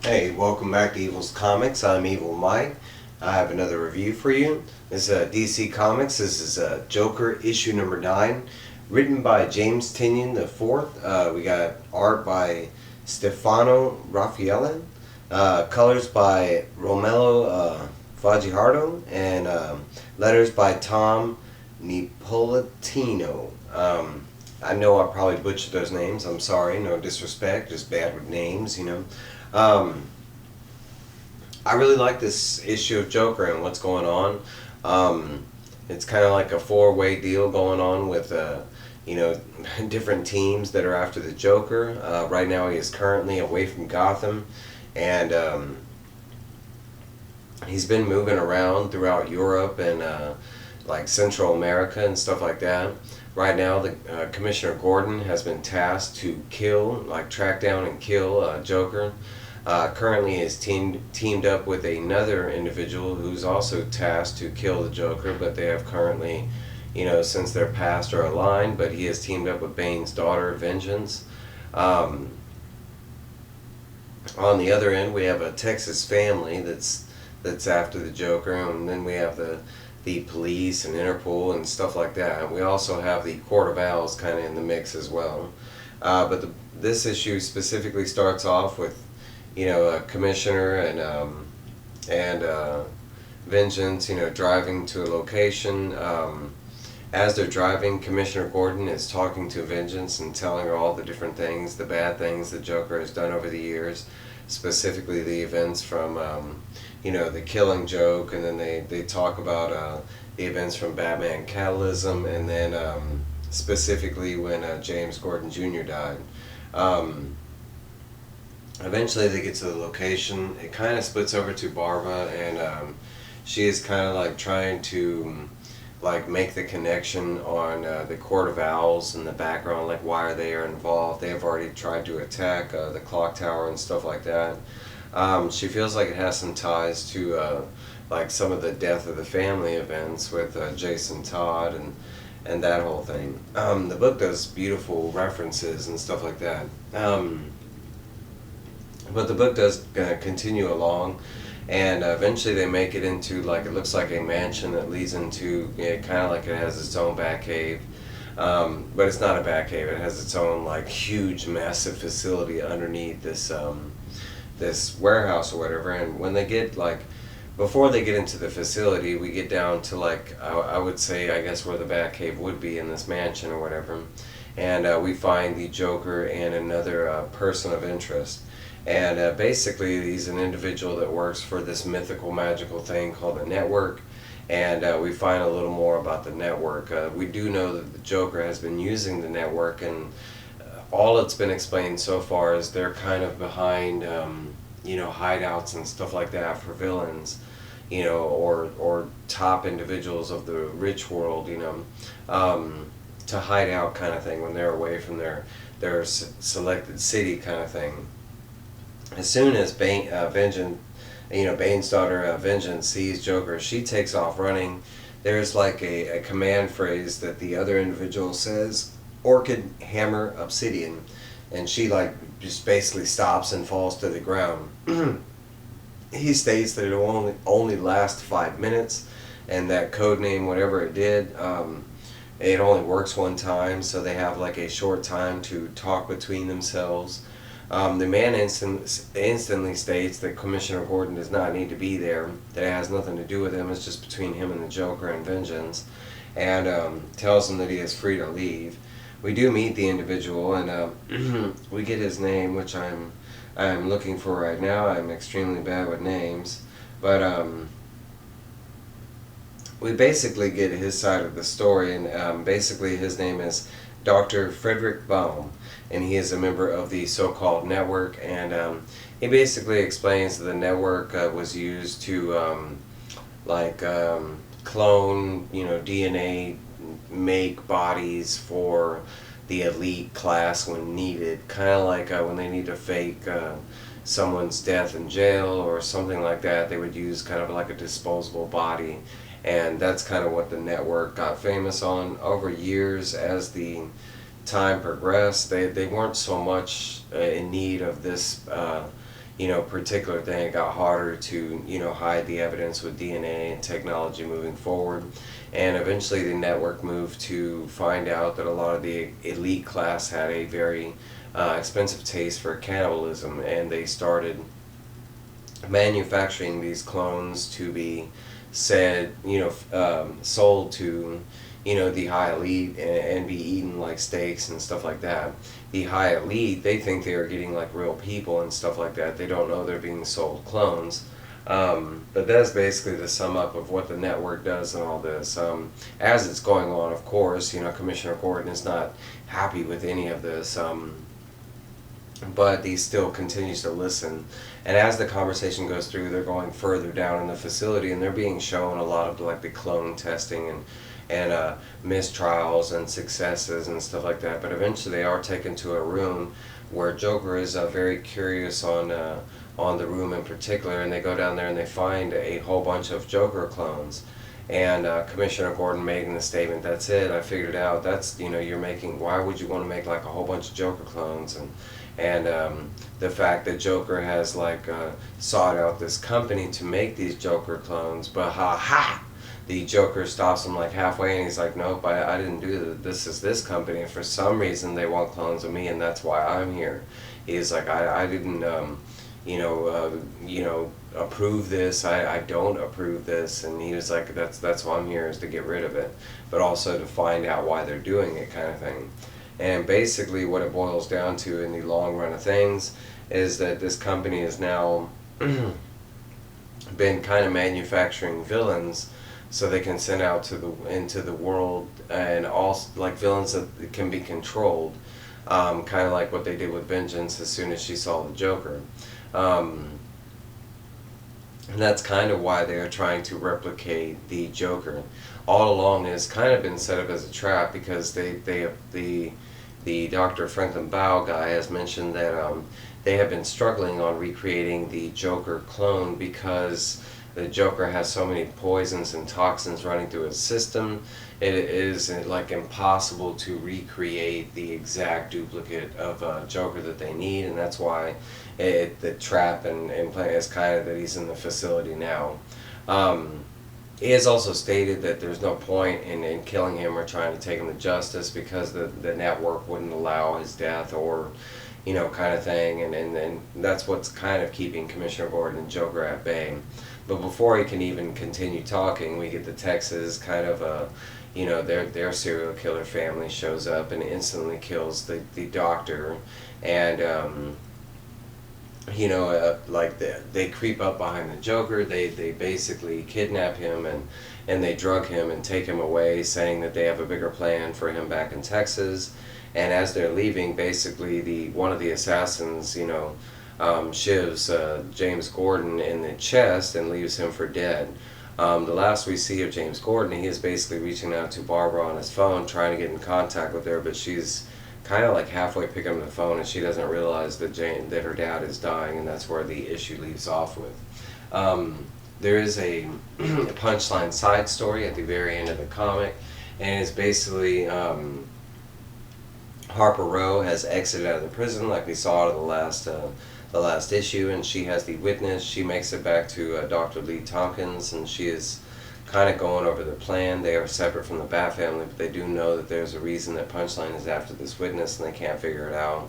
Hey, welcome back to Evil's Comics. I'm Evil Mike. I have another review for you. This is DC Comics. This is Joker issue number 9, written by James Tynion the Fourth. We got art by Stefano Raffaele, colors by Romulo Fajardo, and letters by Tom Napolitano. I know I probably butchered those names. I'm sorry. No disrespect. Just bad with names, you know. I really like this issue of Joker and what's going on. It's kind of like a four-way deal going on with, different teams that are after the Joker. Right now he is currently away from Gotham, and he's been moving around throughout Europe and like Central America and stuff like that. Right now, the Commissioner Gordon has been tasked to track down and kill Joker. Currently is teamed up with another individual who's also tasked to kill the Joker, but they have currently, since their pasts are aligned, but he has teamed up with Bane's daughter, Vengeance. On the other end, we have a Texas family that's after the Joker, and then we have the police and Interpol and stuff like that. We also have the Court of Owls kind of in the mix as well. But this issue specifically starts off with, a commissioner and Vengeance, driving to a location. As they're driving, Commissioner Gordon is talking to Vengeance and telling her all the different things, the bad things the Joker has done over the years, specifically the events from the Killing Joke, and then they talk about the events from Batman Catalysm, and then specifically when James Gordon Jr. died. Eventually they get to the location. It kind of splits over to Barbara, and she is kind of like trying to make the connection on the Court of Owls in the background, like why are they involved. They have already tried to attack the clock tower and stuff like that. She feels like it has some ties to some of the death of the family events with Jason Todd and that whole thing. The book does beautiful references and stuff like that. But the book does continue along, and eventually they make it into it looks like a mansion that leads into kind of like it has its own Batcave. But it's not a Batcave. It has its own huge, massive facility underneath this warehouse or whatever. And when they get before they get into the facility, we get down to I would say, I guess, where the Batcave would be in this mansion or whatever, and we find the Joker and another person of interest. And basically he's an individual that works for this mythical, magical thing called the Network, and we find a little more about the Network. We do know that the Joker has been using the Network, and all it's been explained so far is they're kind of behind, hideouts and stuff like that for villains, or top individuals of the rich world, to hide out kind of thing when they're away from their selected city kind of thing. As soon as Bane's daughter Vengeance sees Joker, she takes off running. There's a command phrase that the other individual says, "Orchid, Hammer, Obsidian," and she just basically stops and falls to the ground. He states that it will only last 5 minutes, and that code name, whatever it did, it only works one time, so they have a short time to talk between themselves. The man instantly states that Commissioner Gordon does not need to be there, that it has nothing to do with him, it's just between him and the Joker and Vengeance, and tells him that he is free to leave. We do meet the individual, and we get his name, which I'm looking for right now. I'm extremely bad with names, but we basically get his side of the story, and basically his name is Dr. Frederick Baum, and he is a member of the so-called Network, and he basically explains that the Network was used to clone, DNA, make bodies for the elite class when needed, kind of when they need to fake someone's death in jail or something like that. They would use kind of a disposable body, and that's kind of what the Network got famous on over years. As the time progressed, they weren't so much in need of this particular thing. It got harder to, hide the evidence with DNA and technology moving forward. And eventually the network moved to find out that a lot of the elite class had a very expensive taste for cannibalism, and they started manufacturing these clones to be sold to, the high elite, and be eaten like steaks and stuff like that. The high elite, they think they are getting like real people and stuff like that. They don't know they're being sold clones. But that's basically the sum up of what the network does and all this. As it's going on, of course, Commissioner Gordon is not happy with any of this. But he still continues to listen. And as the conversation goes through, they're going further down in the facility, and they're being shown a lot of like the clone testing and mistrials and successes and stuff like that. But eventually, they are taken to a room where Joker is very curious on the room in particular, and they go down there and they find a whole bunch of Joker clones. And Commissioner Gordon making the statement, "That's it. I figured it out. That's you're making. Why would you want to make like a whole bunch of Joker clones?" And the fact that Joker has like sought out this company to make these Joker clones, but the Joker stops him like halfway, and he's like, "Nope, I didn't do that. This is this company, and for some reason they want clones of me, and that's why I'm here." He's like, "I didn't approve this. I don't approve this." And he was like, "That's why I'm here, is to get rid of it, but also to find out why they're doing it," kind of thing. And basically what it boils down to in the long run of things is that this company has now been kind of manufacturing villains so they can send out into the world, and also like villains that can be controlled, kind of like what they did with Vengeance as soon as she saw the Joker. And that's kind of why they are trying to replicate the Joker. All along it's kind of been set up as a trap, because the Dr. Franklin Bao guy has mentioned that they have been struggling on recreating the Joker clone because the Joker has so many poisons and toxins running through his system. It is like impossible to recreate the exact duplicate of Joker that they need, and that's why the trap and plan is kind of that he's in the facility now. He has also stated that there's no point in killing him or trying to take him to justice, because the network wouldn't allow his death, or kind of thing, and that's what's kind of keeping Commissioner Gordon and Joker at bay. But before he can even continue talking, we get the Texas kind of their serial killer family shows up and instantly kills the doctor, and like they creep up behind the Joker. They basically kidnap him and they drug him and take him away, saying that they have a bigger plan for him back in Texas. And as they're leaving, basically one of the assassins, shivs James Gordon in the chest and leaves him for dead. The last we see of James Gordon, he is basically reaching out to Barbara on his phone, trying to get in contact with her, but she's kind of like halfway picking up the phone, and she doesn't realize that her dad is dying, and that's where the issue leaves off with. There is a Punchline side story at the very end of the comic, and it's basically Harper Row has exited out of the prison, like we saw in the last issue, and she has the witness. She makes it back to Dr. Lee Tompkins, and she is kind of going over their plan. They are separate from the Bat family, but they do know that there's a reason that Punchline is after this witness, and they can't figure it out.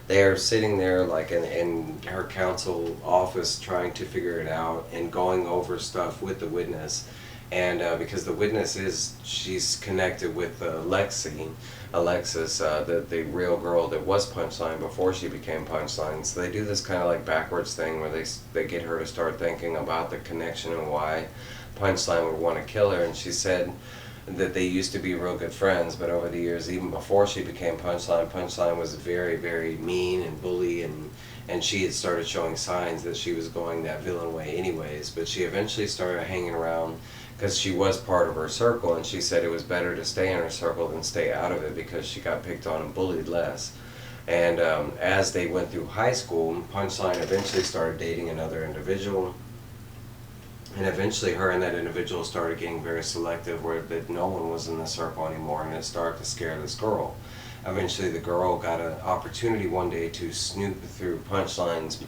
They are sitting there like in her counsel office trying to figure it out and going over stuff with the witness. And because the witness she's connected with Alexis, the real girl that was Punchline before she became Punchline. So they do this kind of like backwards thing where they get her to start thinking about the connection and why Punchline would want to kill her. And she said that they used to be real good friends, but over the years, even before she became Punchline, Punchline was very, very mean and bully, and she had started showing signs that she was going that villain way anyways. But she eventually started hanging around because she was part of her circle, and she said it was better to stay in her circle than stay out of it because she got picked on and bullied less. And as they went through high school, Punchline eventually started dating another individual, and eventually her and that individual started getting very selective, where that no one was in the circle anymore, and it started to scare this girl. eventually the girl got an opportunity one day to snoop through Punchline's,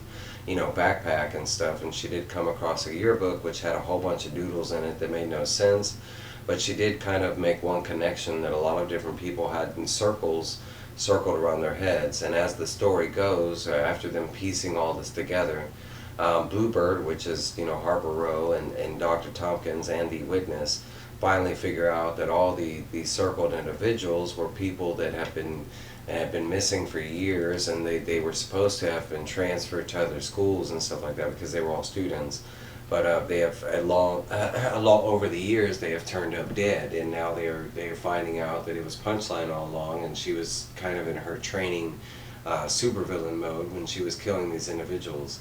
backpack and stuff, and she did come across a yearbook which had a whole bunch of doodles in it that made no sense, but she did kind of make one connection that a lot of different people had in circles circled around their heads. And as the story goes, after them piecing all this together, Bluebird, which is Harper Row, and Dr. Tompkins and the witness finally figure out that all these circled individuals were people that had been missing for years, and they were supposed to have been transferred to other schools and stuff like that because they were all students. But they have along over the years they have turned up dead, and now they are finding out that it was Punchline all along, and she was kind of in her training supervillain mode when she was killing these individuals.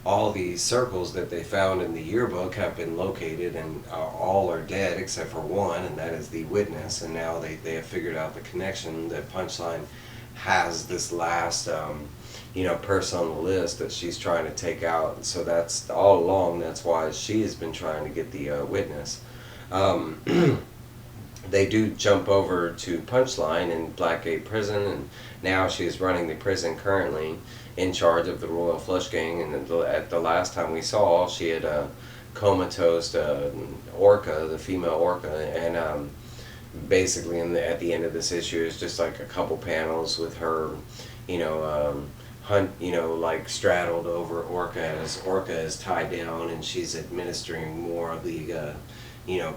All the circles that they found in the yearbook have been located, and all are dead except for one, and that is the witness. And now they have figured out the connection that Punchline has this last person on the list that she's trying to take out. So that's all along, that's why she has been trying to get the witness. They do jump over to Punchline in Blackgate Prison, and now she is running the prison currently, in charge of the Royal Flush Gang. And at the last time we saw, she had comatose Orca, the female Orca, and basically at the end of this issue is just like a couple panels with her, like straddled over Orca as Orca is tied down, and she's administering more of the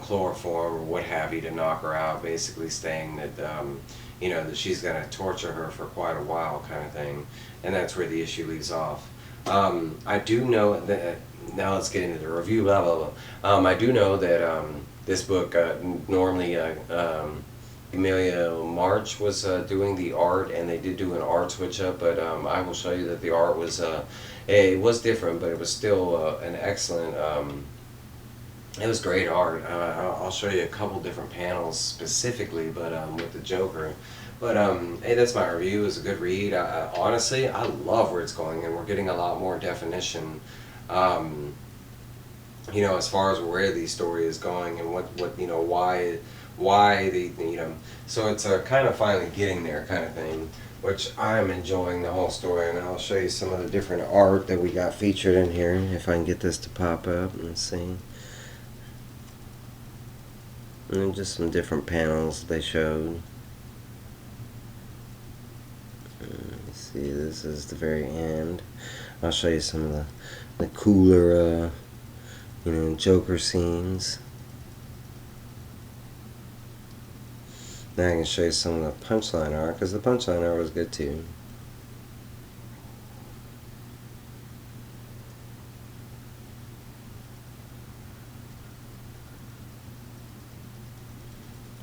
chloroform or what have you to knock her out, basically saying that that she's going to torture her for quite a while, kind of thing. And that's where the issue leaves off. I do know that, now let's get into the review, blah blah blah. I do know that this book, normally Amelia March was doing the art, and they did do an art switch up, but I will show you that the art was it was different, but it was still an excellent, it was great art. I'll show you a couple different panels specifically, but with the Joker. But hey, that's my review. It was a good read. Honestly, I love where it's going, and we're getting a lot more definition, as far as where the story is going, and what why the so it's kind of finally getting there, kind of thing, which I'm enjoying the whole story. And I'll show you some of the different art that we got featured in here, if I can get this to pop up. Let's see. And just some different panels they showed. Let's see, this is the very end. I'll show you some of the cooler Joker scenes. Now I can show you some of the Punchline art, because the Punchline art was good too.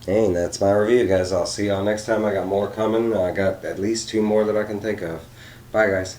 And that's my review, guys. I'll see y'all next time. I got more coming. I got at least 2 more that I can think of. Bye, guys.